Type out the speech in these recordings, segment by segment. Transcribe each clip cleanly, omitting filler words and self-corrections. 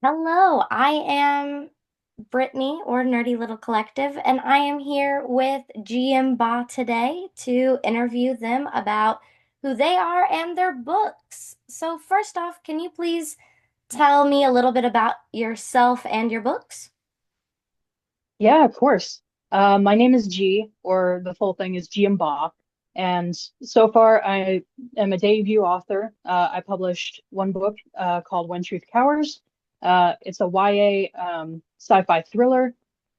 Hello, I am Brittany or Nerdy Little Collective, and I am here with G.M Ba today to interview them about who they are and their books. So, first off, can you please tell me a little bit about yourself and your books? Yeah, of course. My name is G, or the full thing is G.M Ba. And so far, I am a debut author. I published one book called When Truth Cowers. It's a YA sci-fi thriller,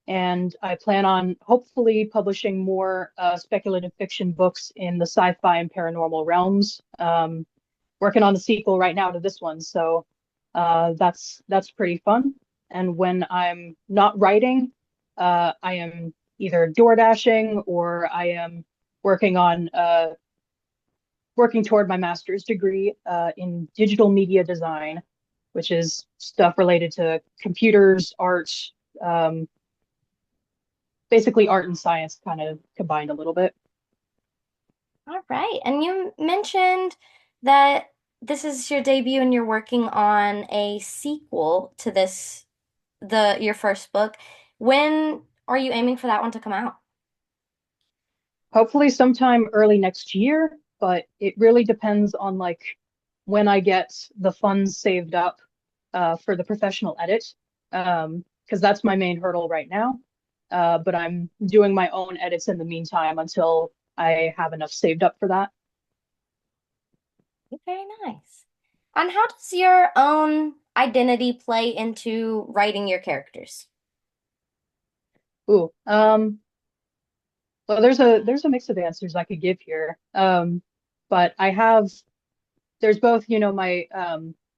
and I plan on hopefully publishing more speculative fiction books in the sci-fi and paranormal realms. Working on the sequel right now to this one, so that's pretty fun. And when I'm not writing, I am either door dashing or I am working on working toward my master's degree in digital media design, which is stuff related to computers, art, um, basically art and science kind of combined a little bit. All right. And you mentioned that this is your debut and you're working on a sequel to your first book. When are you aiming for that one to come out? Hopefully sometime early next year, but it really depends on like when I get the funds saved up for the professional edit, because that's my main hurdle right now. But I'm doing my own edits in the meantime until I have enough saved up for that. Very nice. And how does your own identity play into writing your characters? Ooh, well, there's a mix of answers I could give here. But I have there's both, my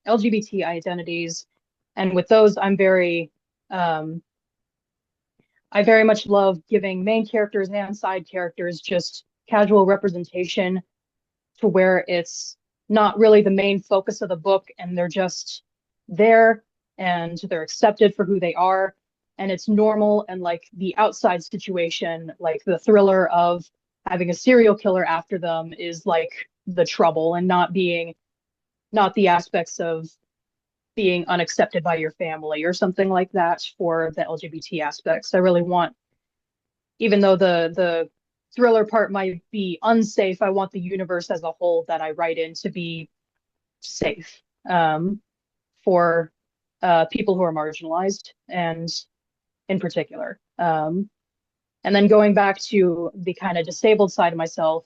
LGBT identities, and with those, um, I very much love giving main characters and side characters just casual representation to where it's not really the main focus of the book and they're just there and they're accepted for who they are. And it's normal and like the outside situation, like the thriller of having a serial killer after them is like the trouble and not the aspects of being unaccepted by your family or something like that for the LGBT aspects. I really want, even though the thriller part might be unsafe, I want the universe as a whole that I write in to be safe for people who are marginalized and in particular. And then going back to the kind of disabled side of myself,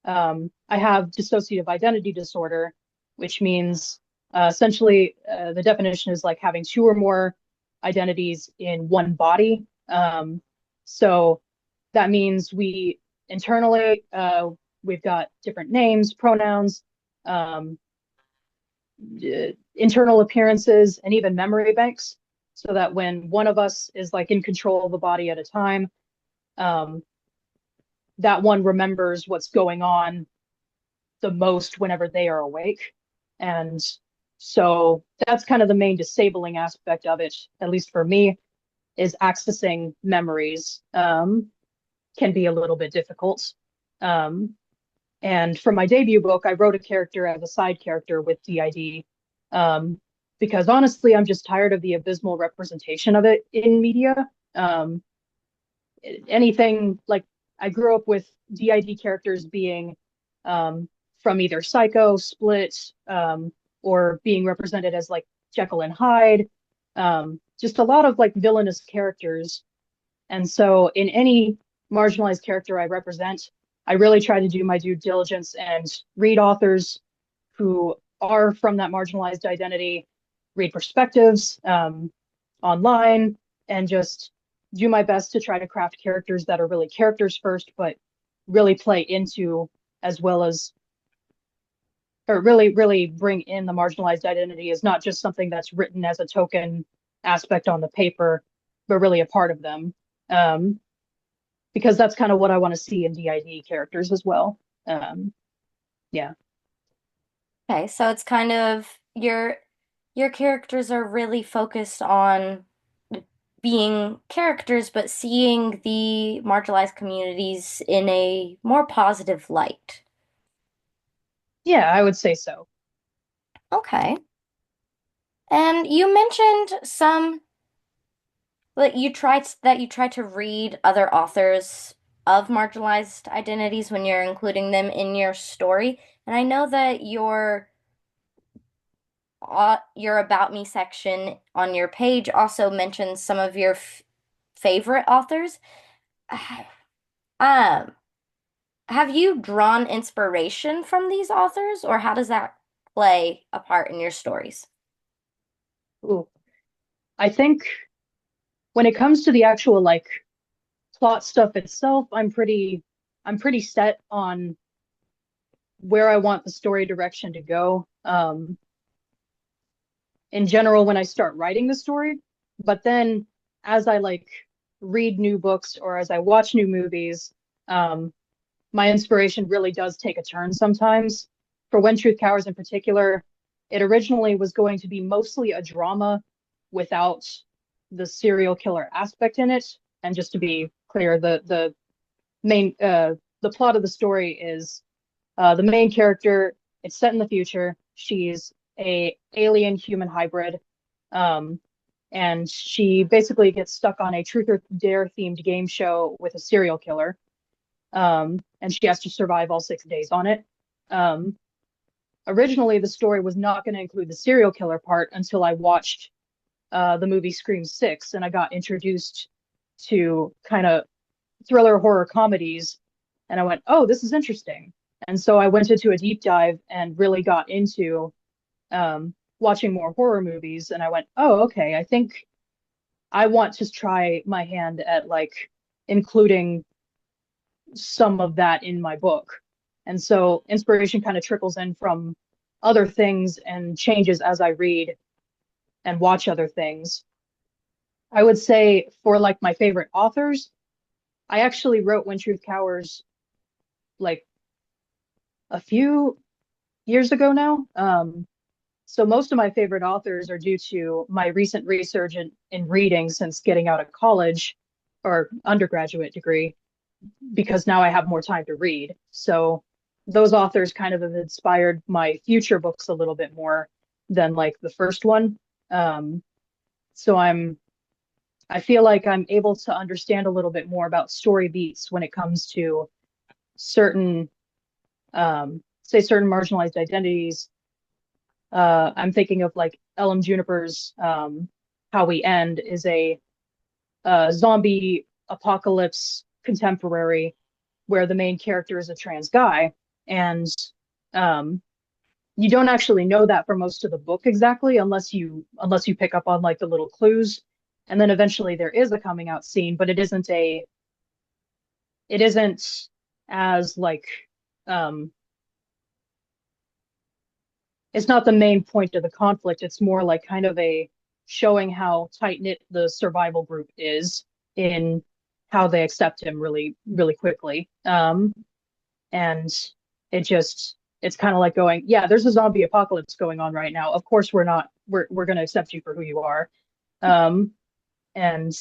I have dissociative identity disorder, which means essentially the definition is like having two or more identities in one body. So that means we internally, we've got different names, pronouns, um, internal appearances, and even memory banks. So that when one of us is like in control of the body at a time, um, that one remembers what's going on the most whenever they are awake. And so that's kind of the main disabling aspect of it, at least for me, is accessing memories can be a little bit difficult. Um, and for my debut book, I wrote a character as a side character with DID because honestly, I'm just tired of the abysmal representation of it in media. Um, Anything like I grew up with DID characters being um, from either Psycho, Split, or being represented as like Jekyll and Hyde. Just a lot of like villainous characters. And so in any marginalized character I represent, I really try to do my due diligence and read authors who are from that marginalized identity, read perspectives online, and just do my best to try to craft characters that are really characters first, but really play into as well as or really bring in the marginalized identity as not just something that's written as a token aspect on the paper, but really a part of them. Um, because that's kind of what I want to see in DID characters as well. Um, yeah. Okay, so it's kind of your characters are really focused on being characters, but seeing the marginalized communities in a more positive light. Yeah, I would say so. Okay. And you mentioned some that you try to read other authors of marginalized identities when you're including them in your story. And I know that your About Me section on your page also mentions some of your f favorite authors. Um, have you drawn inspiration from these authors, or how does that play a part in your stories? Ooh. I think when it comes to the actual like plot stuff itself, I'm pretty set on where I want the story direction to go. In general when I start writing the story, but then as I like read new books or as I watch new movies, um, my inspiration really does take a turn sometimes. For When Truth Cowers in particular, it originally was going to be mostly a drama without the serial killer aspect in it. And just to be clear, the main the plot of the story is the main character. It's set in the future. She's a alien human hybrid, um, and she basically gets stuck on a truth or dare themed game show with a serial killer. And she has to survive all 6 days on it. Um, Originally, the story was not going to include the serial killer part until I watched the movie Scream 6, and I got introduced to kind of thriller horror comedies, and I went, oh, this is interesting. And so I went into a deep dive and really got into watching more horror movies. And I went, oh, okay, I think I want to try my hand at like including some of that in my book. And so inspiration kind of trickles in from other things and changes as I read and watch other things. I would say for like my favorite authors, I actually wrote When Truth Cowers like a few years ago now. So most of my favorite authors are due to my recent research in reading since getting out of college or undergraduate degree, because now I have more time to read. So those authors kind of have inspired my future books a little bit more than like the first one. Um, so I feel like I'm able to understand a little bit more about story beats when it comes to certain say certain marginalized identities. I'm thinking of like L.M. Juniper's How We End is a zombie apocalypse contemporary where the main character is a trans guy. And um, you don't actually know that for most of the book exactly unless you pick up on like the little clues. And then eventually there is a coming out scene, but it isn't as like um it's not the main point of the conflict. It's more like kind of a showing how tight knit the survival group is in how they accept him really, really quickly. And it's kind of like going, yeah, there's a zombie apocalypse going on right now. Of course, we're going to accept you for who you are. Um, and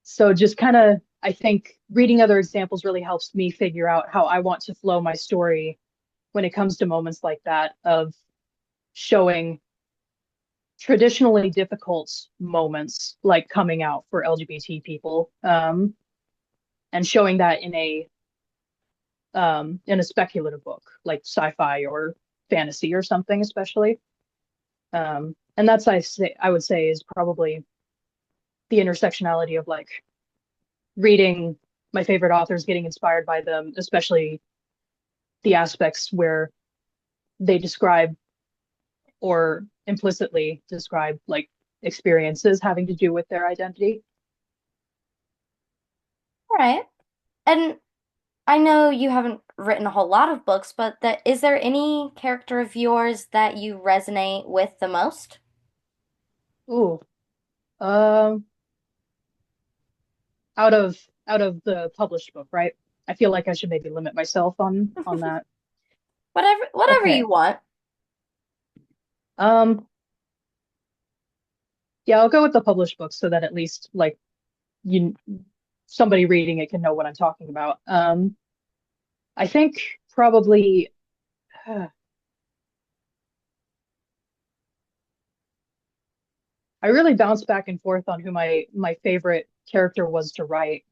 so just kind of, I think reading other examples really helps me figure out how I want to flow my story when it comes to moments like that of showing traditionally difficult moments like coming out for LGBT people, and showing that in a speculative book like sci-fi or fantasy or something, especially. And that's I would say is probably the intersectionality of like reading my favorite authors, getting inspired by them, especially the aspects where they describe or implicitly describe like experiences having to do with their identity. All right. And I know you haven't written a whole lot of books, but is there any character of yours that you resonate with the most? Ooh, um, out of the published book, right? I feel like I should maybe limit myself on that. Whatever Okay. you want. Um, yeah, I'll go with the published book so that at least like you somebody reading it can know what I'm talking about. I think probably I really bounced back and forth on who my favorite character was to write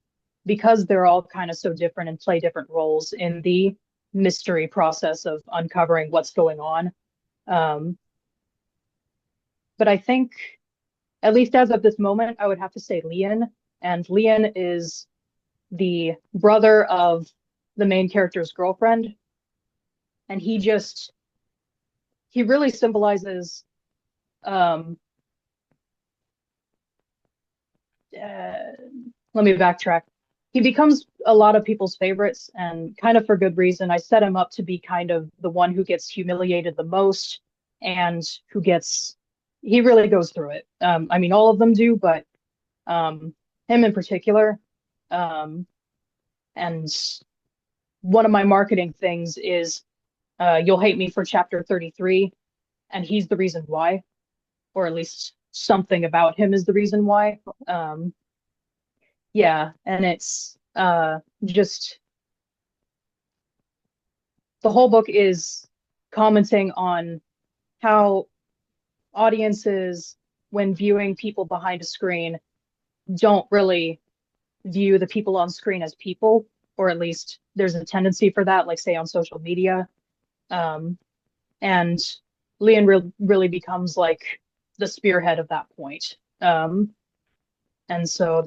because they're all kind of so different and play different roles in the mystery process of uncovering what's going on. Um, but I think, at least as of this moment, I would have to say Leon. And Leon is the brother of the main character's girlfriend. And he really symbolizes, um, uh, let me backtrack. He becomes a lot of people's favorites and kind of for good reason. I set him up to be kind of the one who gets humiliated the most and who gets, he really goes through it. I mean, all of them do, but him in particular. Um, and one of my marketing things is you'll hate me for chapter 33, and he's the reason why, or at least something about him is the reason why. Um, yeah, and it's just the whole book is commenting on how audiences, when viewing people behind a screen, don't really view the people on screen as people, or at least there's a tendency for that, like say on social media. Um, and Leon really becomes like the spearhead of that point. And so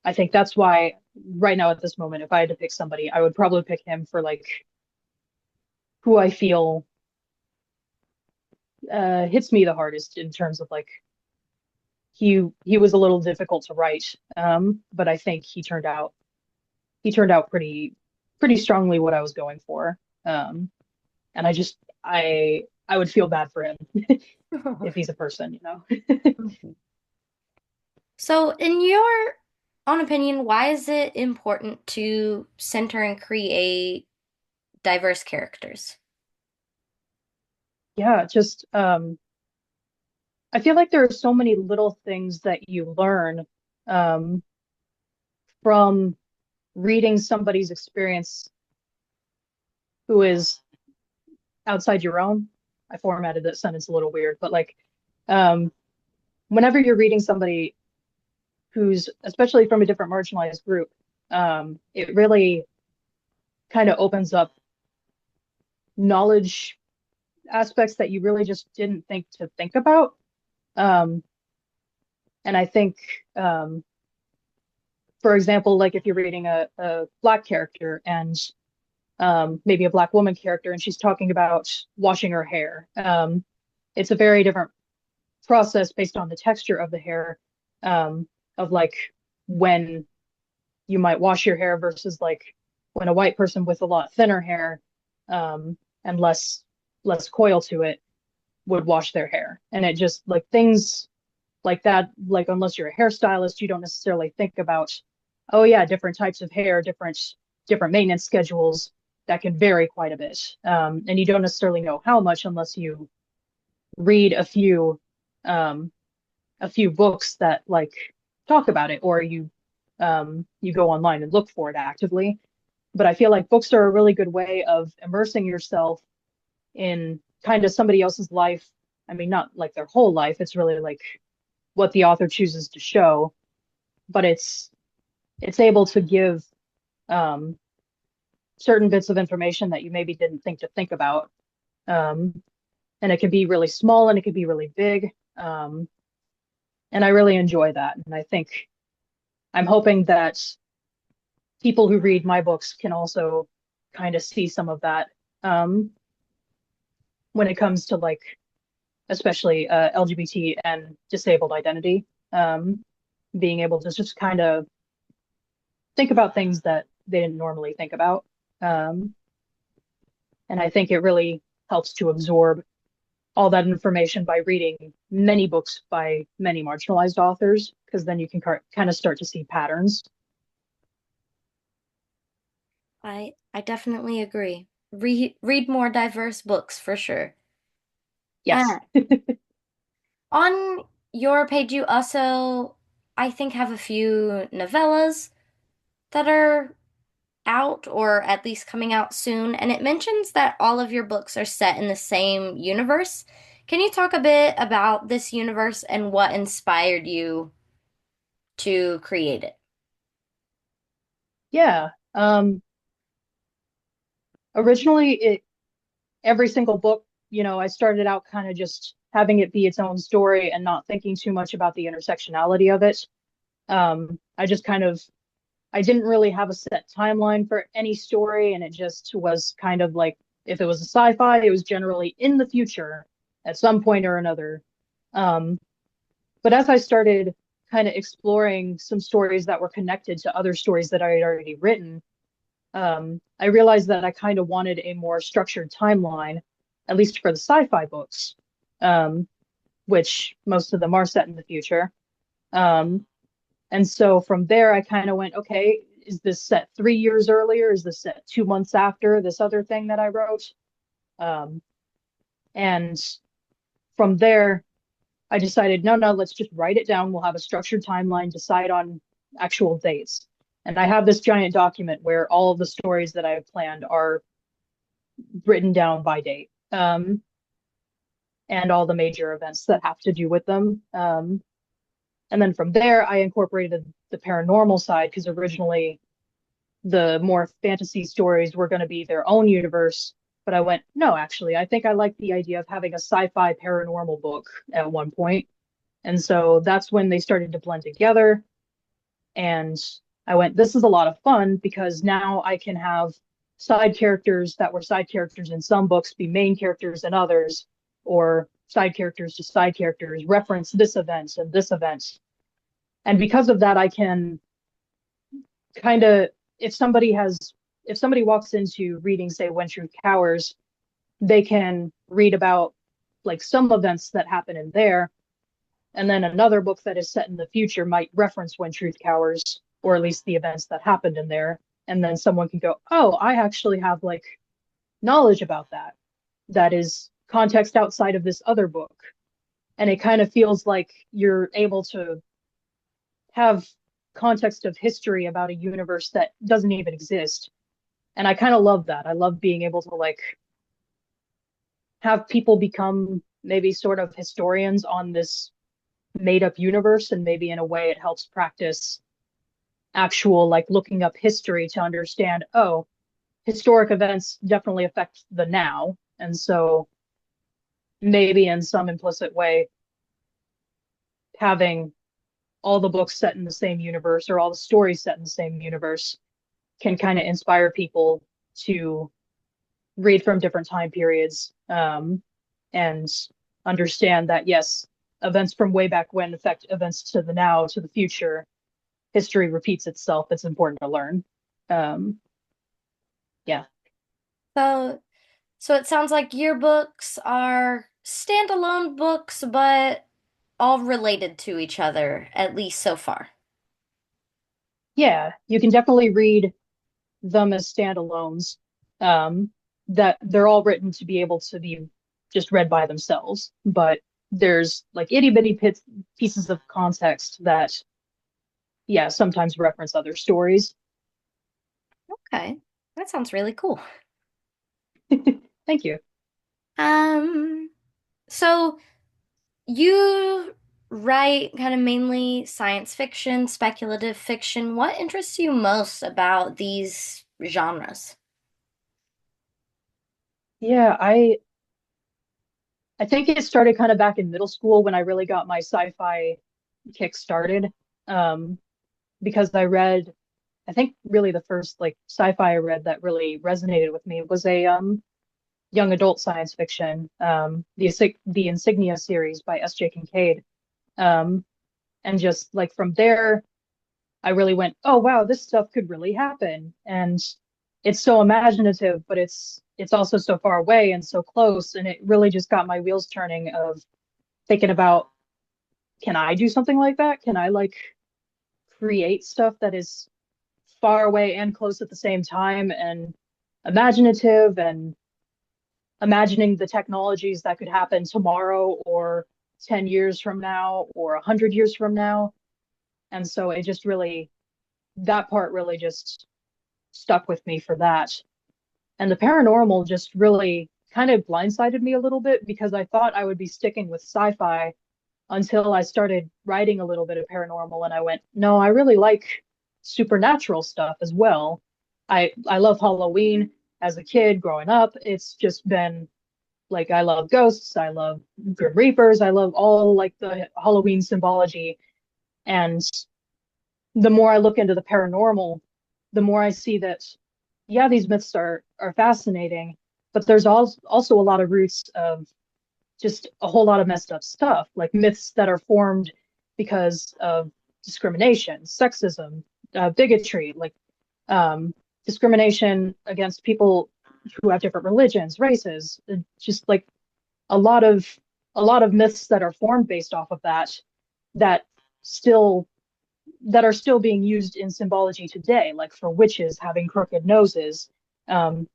I think that's why right now at this moment, if I had to pick somebody, I would probably pick him for like who I feel hits me the hardest in terms of like he was a little difficult to write, but I think he turned out pretty strongly what I was going for, and I would feel bad for him if he's a person, you know. So, in your own opinion, why is it important to center and create diverse characters? Yeah, just I feel like there are so many little things that you learn um, from reading somebody's experience who is outside your own. I formatted that sentence a little weird, but like um, whenever you're reading somebody who's especially from a different marginalized group, it really kind of opens up knowledge aspects that you really just didn't think to think about. Um, and I think, um, for example, like if you're reading a Black character and maybe a Black woman character, and she's talking about washing her hair, it's a very different process based on the texture of the hair, of like when you might wash your hair versus like when a white person with a lot thinner hair and less coil to it would wash their hair. And it just like things like that, like unless you're a hairstylist, you don't necessarily think about, oh yeah, different types of hair, different maintenance schedules that can vary quite a bit. And you don't necessarily know how much unless you read um, a few books that like talk about it, or you go online and look for it actively. But I feel like books are a really good way of immersing yourself in kind of somebody else's life. I mean, not like their whole life. It's really like what the author chooses to show, but it's able to give um, certain bits of information that you maybe didn't think to think about. Um, and it can be really small and it can be really big. And I really enjoy that. And I think I'm hoping that people who read my books can also kind of see some of that um, when it comes to like, especially LGBT and disabled identity, being able to just kind of think about things that they didn't normally think about. Um, and I think it really helps to absorb all that information by reading many books by many marginalized authors, because then you can kind of start to see patterns. I definitely agree. Read more diverse books for sure. Yes. And on your page, you also, I think, have a few novellas that are out or at least coming out soon. And it mentions that all of your books are set in the same universe. Can you talk a bit about this universe and what inspired you to create it? Yeah. Originally, every single book, I started out kind of just having it be its own story and not thinking too much about the intersectionality of it. I just kind of I didn't really have a set timeline for any story, and it just was kind of like if it was a sci-fi, it was generally in the future at some point or another. Um, but as I started kind of exploring some stories that were connected to other stories that I had already written, I realized that I kind of wanted a more structured timeline, at least for the sci-fi books, um, which most of them are set in the future. Um, and so from there, I kind of went, okay, is this set 3 years earlier? Is this set 2 months after this other thing that I wrote? Um, and from there, I decided, no, no, let's just write it down. We'll have a structured timeline, decide on actual dates. And I have this giant document where all of the stories that I have planned are written down by date, and all the major events that have to do with them. And then from there, I incorporated the paranormal side because originally the more fantasy stories were going to be their own universe. But I went, no, actually, I think I like the idea of having a sci-fi paranormal book at one point. And so that's when they started to blend together. And I went, this is a lot of fun because now I can have side characters that were side characters in some books be main characters in others, or side characters to side characters reference this event and this event. And because of that, I can kind of, if somebody has, if somebody walks into reading, say, When Truth Cowers, they can read about like some events that happen in there, and then another book that is set in the future might reference When Truth Cowers, or at least the events that happened in there. And then someone can go, oh, I actually have like knowledge about that. That is context outside of this other book. And it kind of feels like you're able to have context of history about a universe that doesn't even exist. And I kind of love that. I love being able to like have people become maybe sort of historians on this made up universe, and maybe in a way it helps practice actual like looking up history to understand, oh, historic events definitely affect the now. And so maybe in some implicit way, having all the books set in the same universe or all the stories set in the same universe can kind of inspire people to read from different time periods, and understand that, yes, events from way back when affect events to the now, to the future. History repeats itself. It's important to learn. Um, yeah. So, so it sounds like your books are standalone books, but all related to each other, at least so far. Yeah, you can definitely read them as standalones. Um, that they're all written to be able to be just read by themselves, but there's like itty bitty pieces of context that, yeah, sometimes reference other stories. Okay, that sounds really cool. Thank you. Um, so you write kind of mainly science fiction, speculative fiction. What interests you most about these genres? Yeah, I think it started kind of back in middle school when I really got my sci-fi kick started. Um, because I read, I think really the first like sci-fi I read that really resonated with me was a young adult science fiction, the Insignia series by S.J. Kincaid. Um, and just like from there, I really went, oh wow, this stuff could really happen. And it's so imaginative, but it's also so far away and so close. And it really just got my wheels turning of thinking about, can I do something like that? Can I like create stuff that is far away and close at the same time, and imaginative, and imagining the technologies that could happen tomorrow or 10 years from now or 100 years from now. And so it just really, that part really just stuck with me for that. And the paranormal just really kind of blindsided me a little bit because I thought I would be sticking with sci-fi until I started writing a little bit of paranormal and I went, no, I really like supernatural stuff as well. I love Halloween as a kid growing up. It's just been like I love ghosts, I love Grim Reapers, I love all like the Halloween symbology. And the more I look into the paranormal, the more I see that yeah, these myths are fascinating, but there's also a lot of roots of just a whole lot of messed up stuff, like myths that are formed because of discrimination, sexism, bigotry, like um, discrimination against people who have different religions, races, just like a lot of a lot of myths that are formed based off of that still that are still being used in symbology today, like for witches having crooked noses,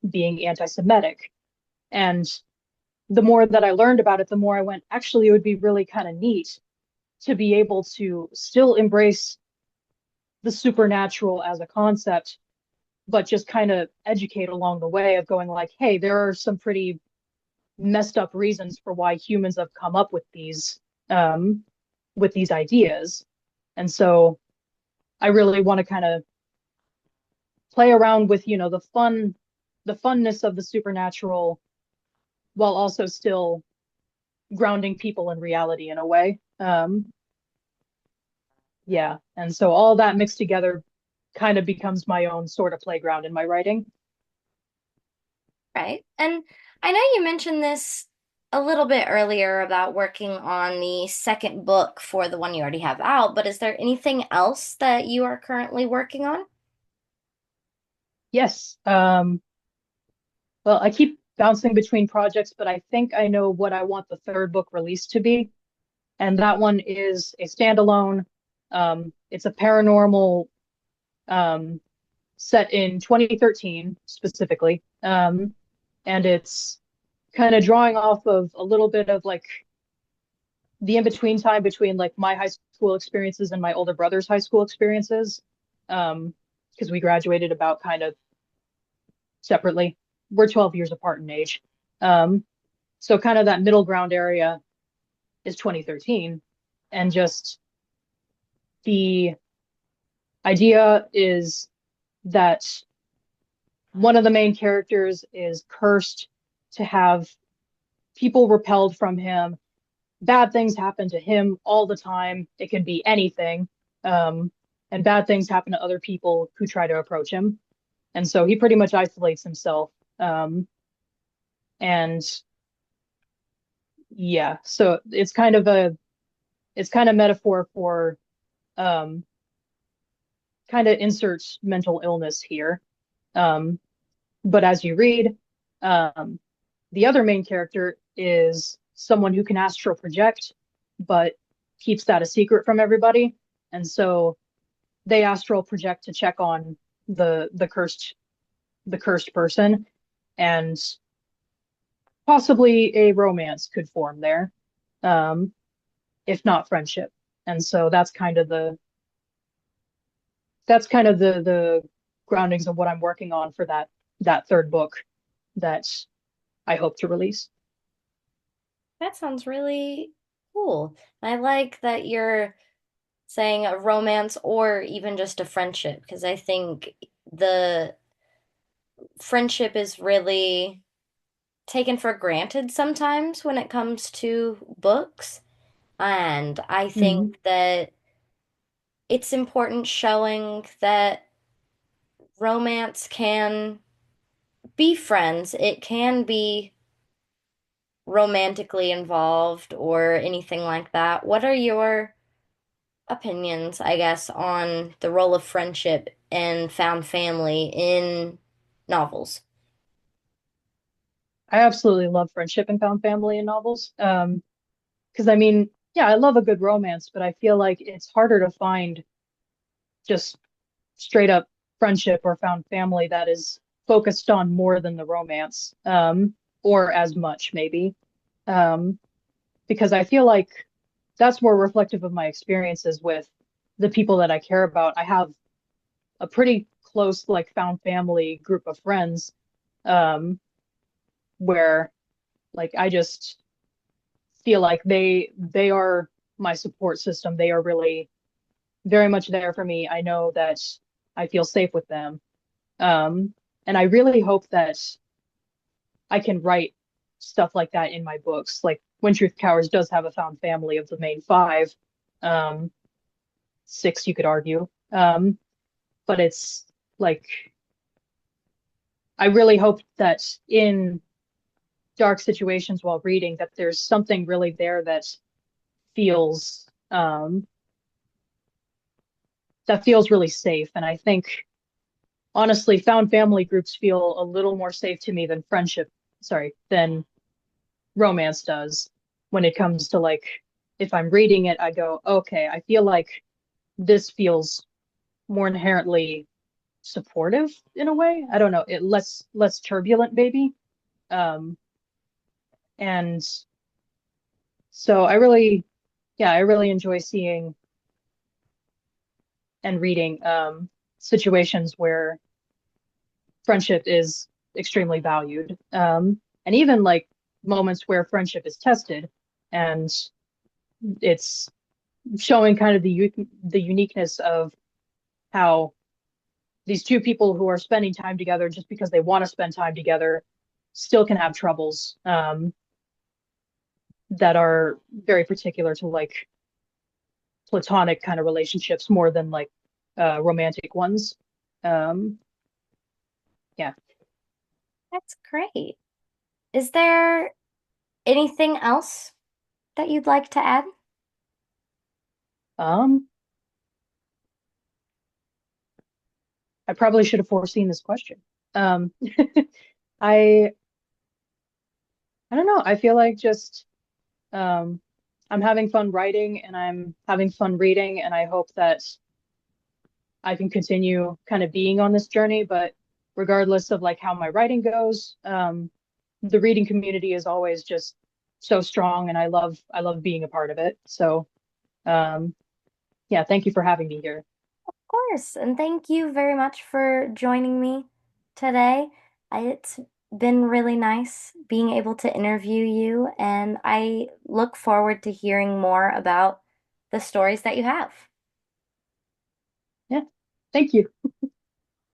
being anti-Semitic. And the more that I learned about it, the more I went, actually, it would be really kind of neat to be able to still embrace the supernatural as a concept, but just kind of educate along the way of going like, hey, there are some pretty messed up reasons for why humans have come up um, with these ideas. And so I really want to kind of play around with, you know, the funness of the supernatural while also still grounding people in reality in a way. Yeah. And so all that mixed together kind of becomes my own sort of playground in my writing. Right. And I know you mentioned this a little bit earlier about working on the second book for the one you already have out, but is there anything else that you are currently working on? Yes. Well, I keep bouncing between projects, but I think I know what I want the third book released to be. And that one is a standalone. It's a paranormal um, set in 2013 specifically. And it's kind of drawing off of a little bit of like the in-between time between like my high school experiences and my older brother's high school experiences. Because we graduated about kind of separately. We're 12 years apart in age. Um, so kind of that middle ground area is 2013. And just the idea is that one of the main characters is cursed to have people repelled from him. Bad things happen to him all the time. It can be anything. Um, and bad things happen to other people who try to approach him. And so he pretty much isolates himself. And yeah, so it's kind of metaphor for um, kind of inserts mental illness here. Um, but as you read, um, the other main character is someone who can astral project, but keeps that a secret from everybody. And so they astral project to check on the cursed person, and possibly a romance could form there, um, if not friendship. And so that's kind of the groundings of what I'm working on for that third book that I hope to release. That sounds really cool. I like that you're saying a romance or even just a friendship, because I think the friendship is really taken for granted sometimes when it comes to books. And I think Mm-hmm. that it's important showing that romance can be friends, it can be romantically involved or anything like that. What are your opinions, I guess, on the role of friendship and found family in novels? I absolutely love friendship and found family in novels. Because I mean, yeah, I love a good romance, but I feel like it's harder to find just straight up friendship or found family that is focused on more than the romance, or as much maybe. Um, because I feel like that's more reflective of my experiences with the people that I care about. I have a pretty close, like, found family group of friends, um, where Like I just feel like they are my support system. They are really very much there for me. I know that I feel safe with them. Um, and I really hope that I can write stuff like that in my books. Like When Truth Cowers does have a found family of the main five, um, six you could argue. But it's like I really hope that in dark situations while reading that there's something really there feels that feels really safe. And I think honestly, found family groups feel a little more safe to me than than romance does when it comes to like if I'm reading it, I go, okay, I feel like this feels more inherently supportive in a way. I don't know, it less turbulent maybe. Um, and so I really enjoy seeing and reading situations where friendship is extremely valued. And even like moments where friendship is tested and it's showing kind of the uniqueness of how these two people who are spending time together just because they want to spend time together still can have troubles that are very particular to like platonic kind of relationships more than like romantic ones. Um, yeah. That's great. Is there anything else that you'd like to add? Um, I probably should have foreseen this question. Um, I I don't know. I feel like just um, I'm having fun writing and I'm having fun reading, and I hope that I can continue kind of being on this journey. But regardless of like how my writing goes, the reading community is always just so strong, and I love being a part of it. So um, yeah, thank you for having me here. Of course, and thank you very much for joining me today. It's been really nice being able to interview you, and I look forward to hearing more about the stories that you have. Yeah, thank you.